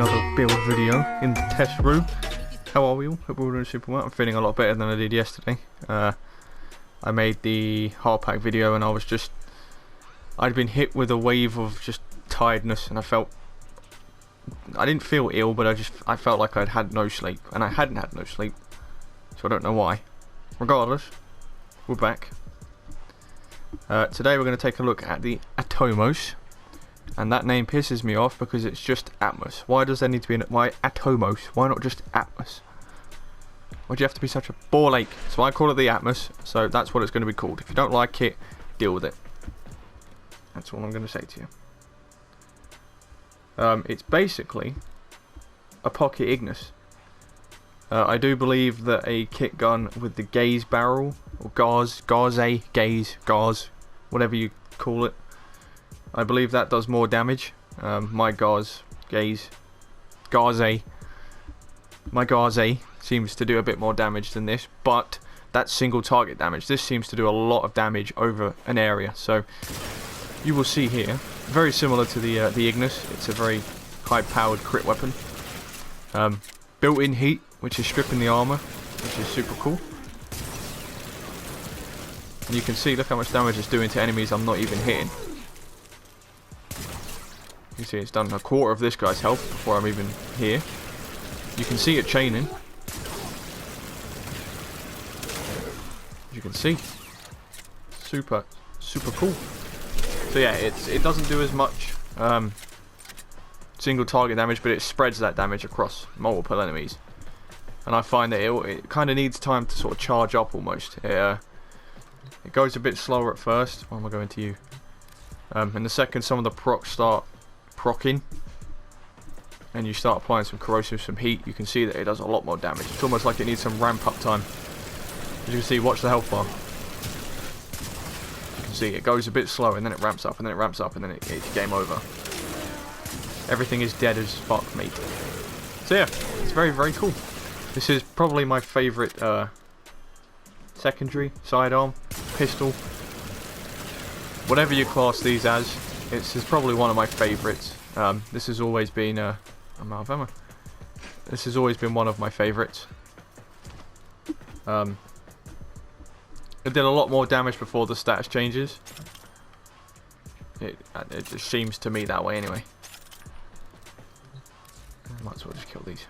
another build video in the test room. How are we all? Hope we're all doing super well. I'm feeling a lot better than I did yesterday. I made the hard pack video and I'd been hit with a wave of just tiredness, and I didn't feel ill, but I felt like I'd had no sleep, and I hadn't had no sleep, so I don't know why. Regardless, we're back. Today we're going to take a look at the Atomos, and that name pisses me off because it's just Atmos. Why does there need to be why Atomos? Why not just Atmos? Why do you have to be such a ball ache? So I call it the Atmos, so that's what it's going to be called. If you don't like it, deal with it. That's all I'm going to say to you. It's basically a pocket Ignis. I do believe that a kit gun with the gaze barrel, or gaze, whatever you call it, I believe that does more damage. My gaze seems to do a bit more damage than this, but that's single target damage. This seems to do a lot of damage over an area, so you will see here, very similar to the Ignis. It's a very high-powered crit weapon. Built-in heat, which is stripping the armor, which is super cool. And you can see, look how much damage it's doing to enemies I'm not even hitting. You see, it's done a quarter of this guy's health before I'm even here. You can see it chaining. As you can see, super cool. So yeah, it doesn't do as much single target damage, but it spreads that damage across multiple enemies. And I find that it kind of needs time to sort of charge up almost. It goes a bit slower at first. Why am I going to you? And the second some of the procs start procking, and you start applying some corrosive, some heat, you can see that it does a lot more damage. It's almost like it needs some ramp up time. As you can see, watch the health bar. You can see it goes a bit slow, and then it ramps up, and then it ramps up, and then it's game over. Everything is dead as fuck, mate. So yeah, it's very cool. This is probably my favourite secondary, sidearm, pistol, whatever you class these as. This is probably one of my favourites. This has always been I'm out of ammo. This has always been one of my favourites. It did a lot more damage before the stats changes. It just seems to me that way anyway. Might as well just kill these.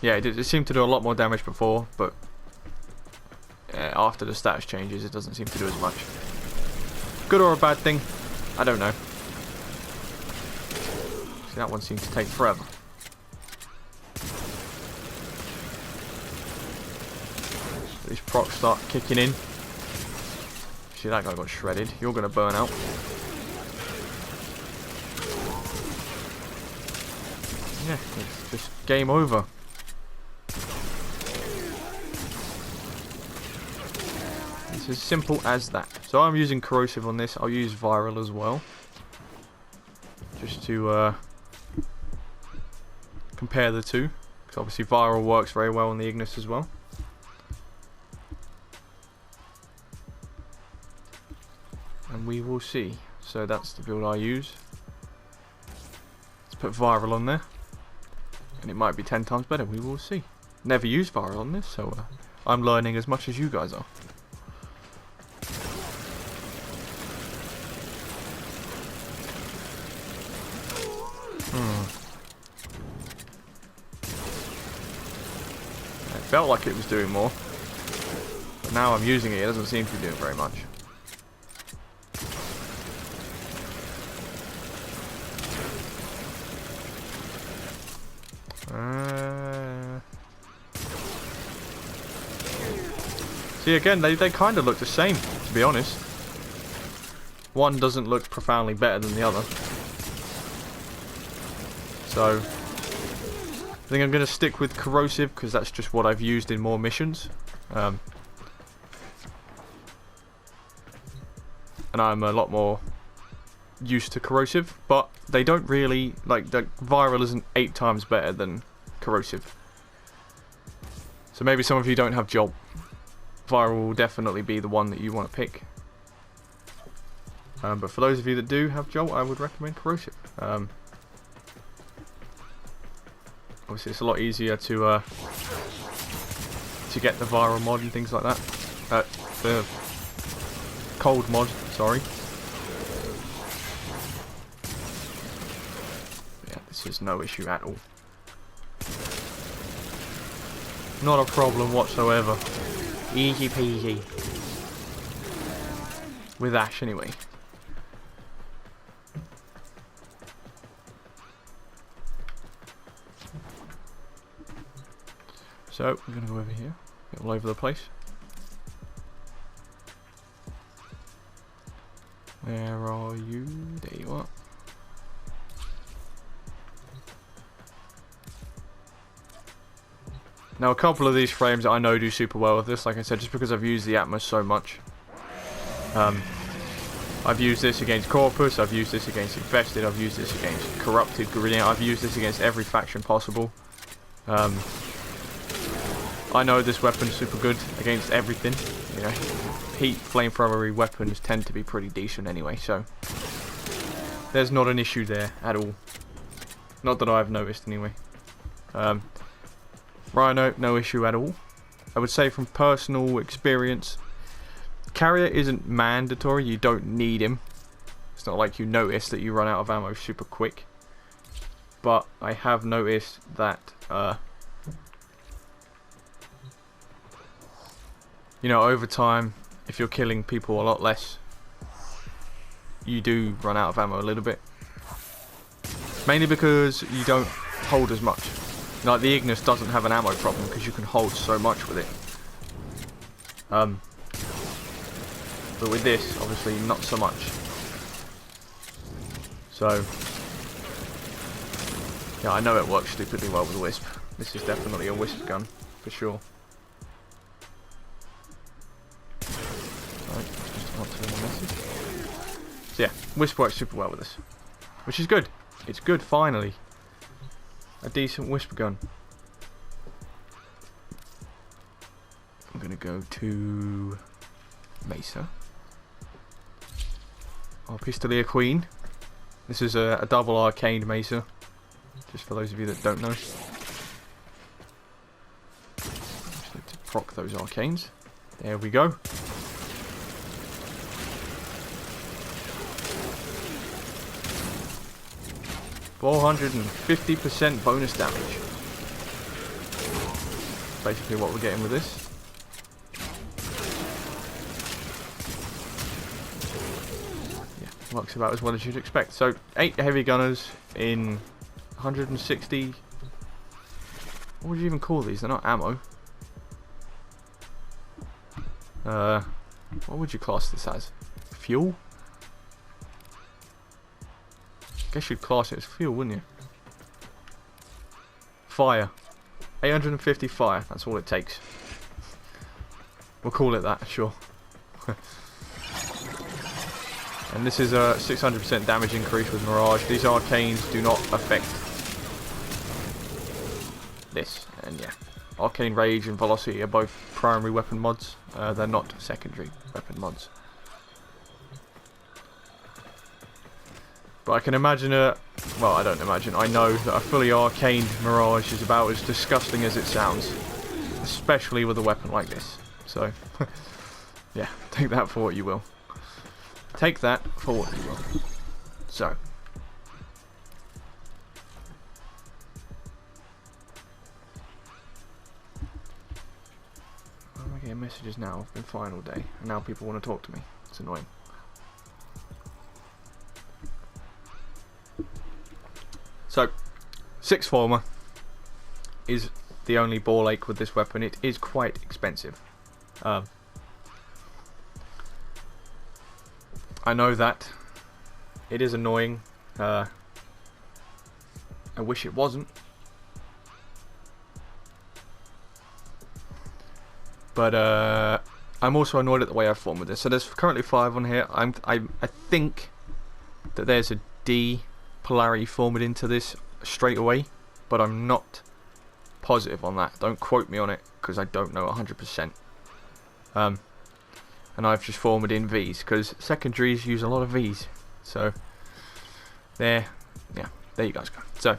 Yeah, it seemed to do a lot more damage before, but after the stats changes, it doesn't seem to do as much. Good or a bad thing? I don't know. See, that one seems to take forever. These procs start kicking in. See, that guy got shredded. You're going to burn out. Yeah, it's just game over. It's as simple as that. So I'm using corrosive on this. I'll use viral as well, just to compare the two, because obviously viral works very well on the Ignis as well. And we will see. So that's the build I use. Let's put viral on there, and it might be 10 times better. We will see. Never used viral on this, so I'm learning as much as you guys are. It felt like it was doing more, but now I'm using it, it doesn't seem to be doing very much. See, again, they kind of look the same, to be honest. One doesn't look profoundly better than the other. So I think I'm going to stick with corrosive, because that's just what I've used in more missions. And I'm a lot more used to corrosive, but they don't really, like, the viral isn't 8 times better than corrosive. So maybe some of you don't have job. Viral will definitely be the one that you want to pick. But for those of you that do have jolt, I would recommend corrosive. Obviously, it's a lot easier to get the viral mod and things like that. The cold mod, sorry. Yeah, this is no issue at all. Not a problem whatsoever. Easy peasy. With Ash, anyway. So, I'm going to go over here. Get all over the place. Where are you? There you are. Now, a couple of these frames I know do super well with this, like I said, just because I've used the Atomos so much. I've used this against Corpus, I've used this against Infested, I've used this against Corrupted, Guerrilla, I've used this against every faction possible. I know this weapon's super good against everything, you know. Heat flamethrowery weapons tend to be pretty decent anyway, so there's not an issue there at all. Not that I've noticed anyway. Rhino, no issue at all. I would say from personal experience, Carrier isn't mandatory, you don't need him. It's not like you notice that you run out of ammo super quick. But I have noticed that, you know, over time, if you're killing people a lot less, you do run out of ammo a little bit. Mainly because you don't hold as much. Like, the Ignis doesn't have an ammo problem because you can hold so much with it. But with this, obviously, not so much. So, yeah, I know it works stupidly well with Wisp. This is definitely a Wisp gun, for sure. Right, just answering the message. So yeah, Wisp works super well with this. Which is good. It's good, finally. A decent Wisp gun. I'm gonna go to Mesa. Our Pistolia Queen. This is a double arcane Mesa. Just for those of you that don't know. Just need to proc those arcanes. There we go. $450% bonus damage. Basically what we're getting with this. Yeah, works about as well as you'd expect. So 8 heavy gunners in 160. What would you even call these? They're not ammo. What would you class this as? Fuel? Guess you'd class it as fuel, wouldn't you? Fire. 850 fire. That's all it takes. We'll call it that, sure. And this is a 600% damage increase with Mirage. These arcanes do not affect this. And yeah, Arcane Rage and Velocity are both primary weapon mods. They're not secondary weapon mods. But I can imagine well, I don't imagine, I know that a fully arcaned Mirage is about as disgusting as it sounds. Especially with a weapon like this. So, yeah, take that for what you will. Take that for what you will. So. I'm getting messages now. It's been fine all day. And now people want to talk to me. It's annoying. So, Sixth Former is the only ball ache with this weapon. It is quite expensive. I know that. It is annoying. I wish it wasn't. But I'm also annoyed at the way I've formed with this. So there's currently 5 on here. I think that there's a D polarity formed into this straight away, but I'm not positive on that. Don't quote me on it because I don't know 100%. And I've just formed in V's because secondaries use a lot of V's. So there, yeah, there you guys go. So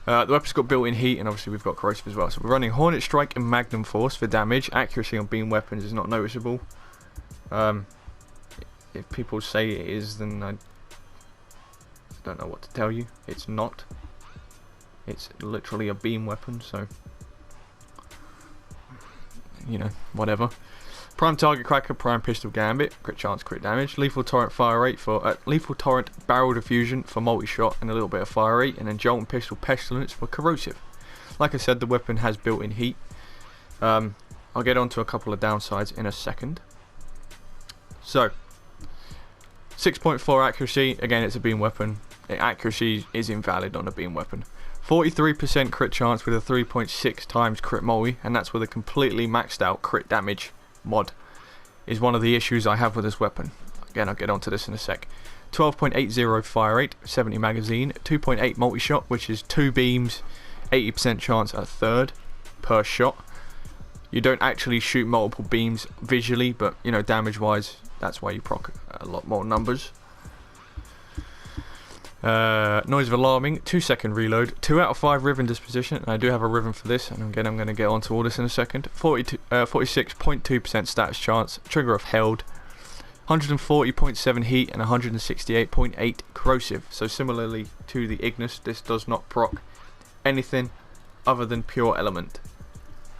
The weapon's got built-in heat, and obviously we've got corrosive as well. So we're running Hornet Strike and Magnum Force for damage. Accuracy on beam weapons is not noticeable. If people say it is, then I don't know what to tell you. It's not. It's literally a beam weapon, so you know, whatever. Prime Target Cracker, Prime Pistol Gambit, crit chance, crit damage. Lethal Torrent Fire Rate for Lethal Torrent Barrel Diffusion for multi-shot and a little bit of fire rate, and then Jolt and Pistol Pestilence for corrosive. Like I said, the weapon has built-in heat. I'll get onto a couple of downsides in a second. So, 6.4 accuracy. Again, it's a beam weapon. Accuracy is invalid on a beam weapon. 43% crit chance with a 3.6 times crit multi, and that's with a completely maxed out crit damage mod. Is one of the issues I have with this weapon. Again, I'll get onto this in a sec. 12.80 fire rate, 70 magazine, 2.8 multi-shot, which is 2 beams, 80% chance a third per shot. You don't actually shoot multiple beams visually, but you know, damage wise, that's why you proc a lot more numbers. Noise of alarming, 2-second reload, 2 out of 5 Riven disposition, and I do have a Riven for this, and again I'm going to get onto all this in a second. 46.2% status chance, trigger of held, 140.7 heat and 168.8 corrosive. So similarly to the Ignis, this does not proc anything other than pure element.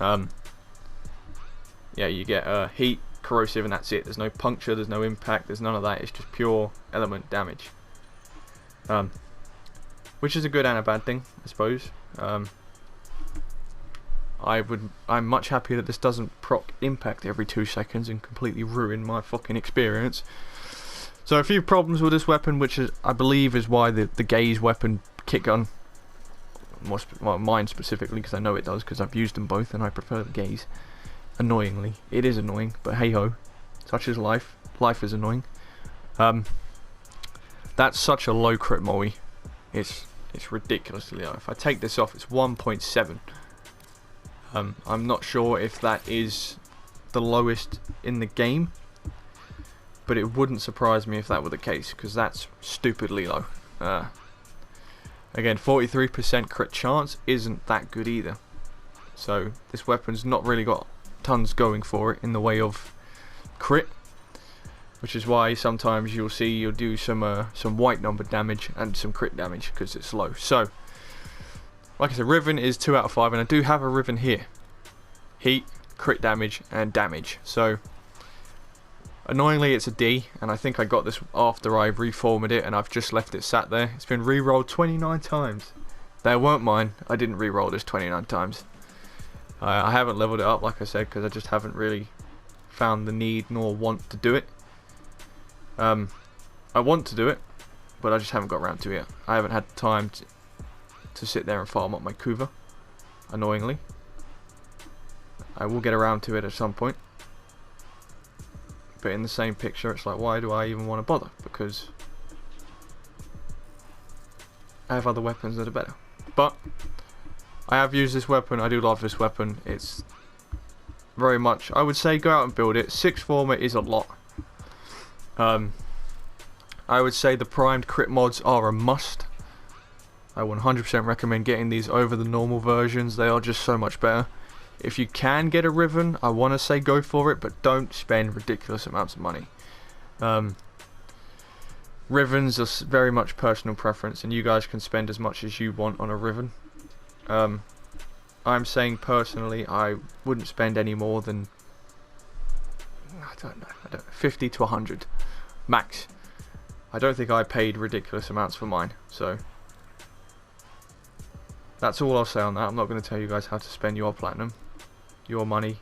Yeah, you get heat, corrosive, and that's it. There's no puncture, there's no impact, there's none of that. It's just pure element damage. Which is a good and a bad thing, I suppose. I'm much happier that this doesn't proc impact every 2 seconds and completely ruin my fucking experience. So a few problems with this weapon, which is, I believe, is why the gaze weapon kit gun, well, mine specifically, because I know it does, because I've used them both and I prefer the gaze. Annoyingly, it is annoying, but hey ho, such is life. Life is annoying. That's such a low crit multi. It's ridiculously low. If I take this off, it's 1.7. I'm not sure if that is the lowest in the game, but it wouldn't surprise me if that were the case, because that's stupidly low. Again, 43% crit chance isn't that good either. So this weapon's not really got tons going for it in the way of crit, which is why sometimes you'll do some white number damage and some crit damage because it's low. So, like I said, Riven is 2 out of 5, and I do have a Riven here. Heat, crit damage, and damage. So, annoyingly, it's a D, and I think I got this after I reformatted it, and I've just left it sat there. It's been re-rolled 29 times. They weren't mine. I didn't re-roll this 29 times. I haven't leveled it up, like I said, because I just haven't really found the need nor want to do it. I want to do it, but I just haven't got around to it yet. I haven't had time to sit there and farm up my Kuva, annoyingly. I will get around to it at some point. But in the same picture, it's like, why do I even want to bother? Because I have other weapons that are better. But I have used this weapon. I do love this weapon. It's very much, I would say, go out and build it. 6 former is a lot. I would say the primed crit mods are a must. I 100% recommend getting these over the normal versions. They are just so much better. If you can get a Riven, I want to say go for it, but don't spend ridiculous amounts of money. Rivens are very much personal preference, and you guys can spend as much as you want on a Riven. I'm saying personally, I wouldn't spend any more than, I don't know, 50 to 100 max. I don't think I paid ridiculous amounts for mine, so that's all I'll say on that. I'm not going to tell you guys how to spend your platinum, your money,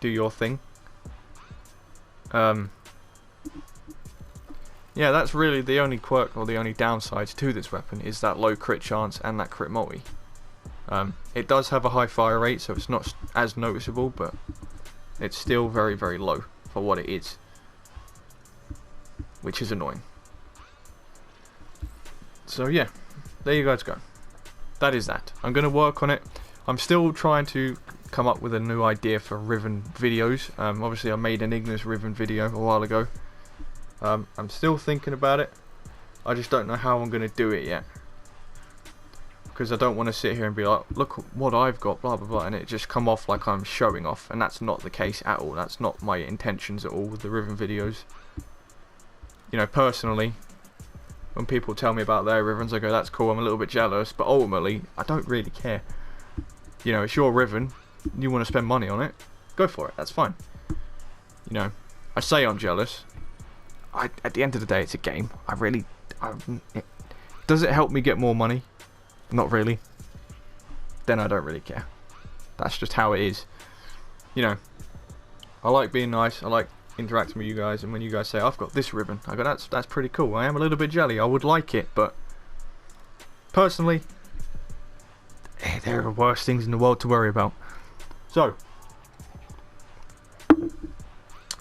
do your thing. Yeah, that's really the only quirk or the only downsides to this weapon, is that low crit chance and that crit multi. It does have a high fire rate, so it's not as noticeable, but it's still very, very low for what it is, which is annoying. So yeah, there you guys go. That is that. I'm going to work on it. I'm still trying to come up with a new idea for Riven videos. Obviously I made an Ignis Riven video a while ago. I'm still thinking about it. I just don't know how I'm going to do it yet, because I don't want to sit here and be like, look what I've got, blah blah blah, and it just come off like I'm showing off, and that's not the case at all. That's not my intentions at all with the Riven videos. You know, personally, when people tell me about their Rivens, I go, that's cool, I'm a little bit jealous, but ultimately, I don't really care. You know, it's your Riven, you want to spend money on it, go for it, that's fine. You know, I say I'm jealous. At the end of the day, it's a game. Does it help me get more money? Not really. Then I don't really care. That's just how it is. You know, I like being nice, I like interacting with you guys, and when you guys say I've got this ribbon, I go, that's pretty cool. I am a little bit jelly, I would like it, but personally, there are worse things in the world to worry about. So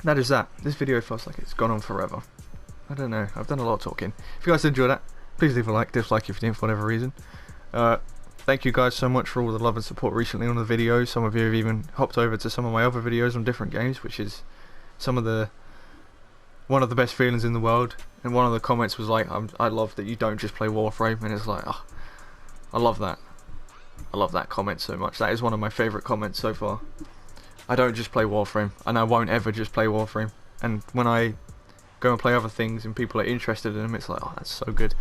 that is that. This video feels like it's gone on forever. I don't know, I've done a lot of talking. If you guys enjoyed that, please leave a like, dislike if you didn't for whatever reason. Thank you guys so much for all the love and support recently on the videos. Some of you have even hopped over to some of my other videos on different games, which is one of the best feelings in the world. And one of the comments was like, I love that you don't just play Warframe, and it's like, oh, I love that. I love that comment so much. That is one of my favourite comments so far. I don't just play Warframe, and I won't ever just play Warframe. And when I go and play other things and people are interested in them, it's like, oh, that's so good.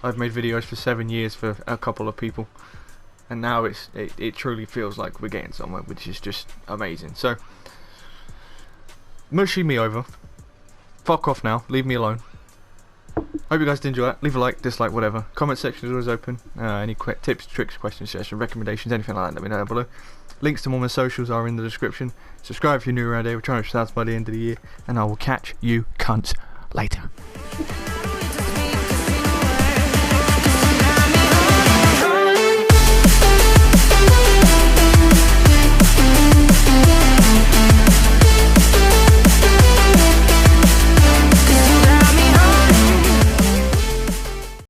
I've made videos for 7 years for a couple of people, and now it truly feels like we're getting somewhere, which is just amazing. So, mushy me over. Fuck off now. Leave me alone. Hope you guys did enjoy that. Leave a like, dislike, whatever. Comment section is always open. Any tips, tricks, questions, suggestions, recommendations, anything like that, let me know down below. Links to all my socials are in the description. Subscribe if you're new around here. We're trying to reach 1,000 by the end of the year, and I will catch you cunts later.